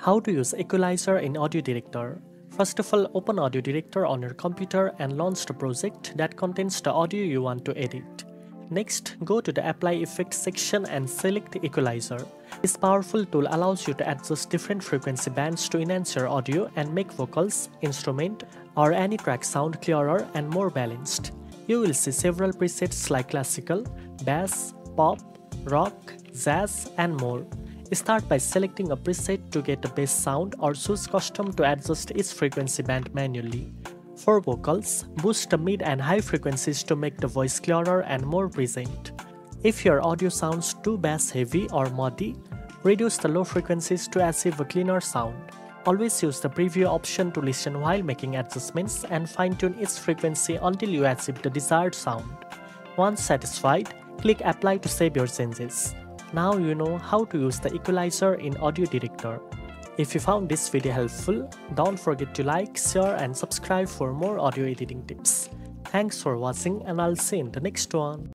How to use Equalizer in AudioDirector. First of all, open AudioDirector on your computer and launch the project that contains the audio you want to edit. Next, go to the Apply Effects section and select Equalizer. This powerful tool allows you to adjust different frequency bands to enhance your audio and make vocals, instrument, or any track sound clearer and more balanced. You will see several presets like classical, bass, pop, rock, jazz, and more. Start by selecting a preset to get the bass sound or choose custom to adjust each frequency band manually. For vocals, boost the mid and high frequencies to make the voice clearer and more present. If your audio sounds too bass heavy or muddy, reduce the low frequencies to achieve a cleaner sound. Always use the preview option to listen while making adjustments and fine-tune each frequency until you achieve the desired sound. Once satisfied, click Apply to save your changes. Now you know how to use the Equalizer in AudioDirector. If you found this video helpful, don't forget to like, share and subscribe for more audio editing tips. Thanks for watching and I'll see you in the next one.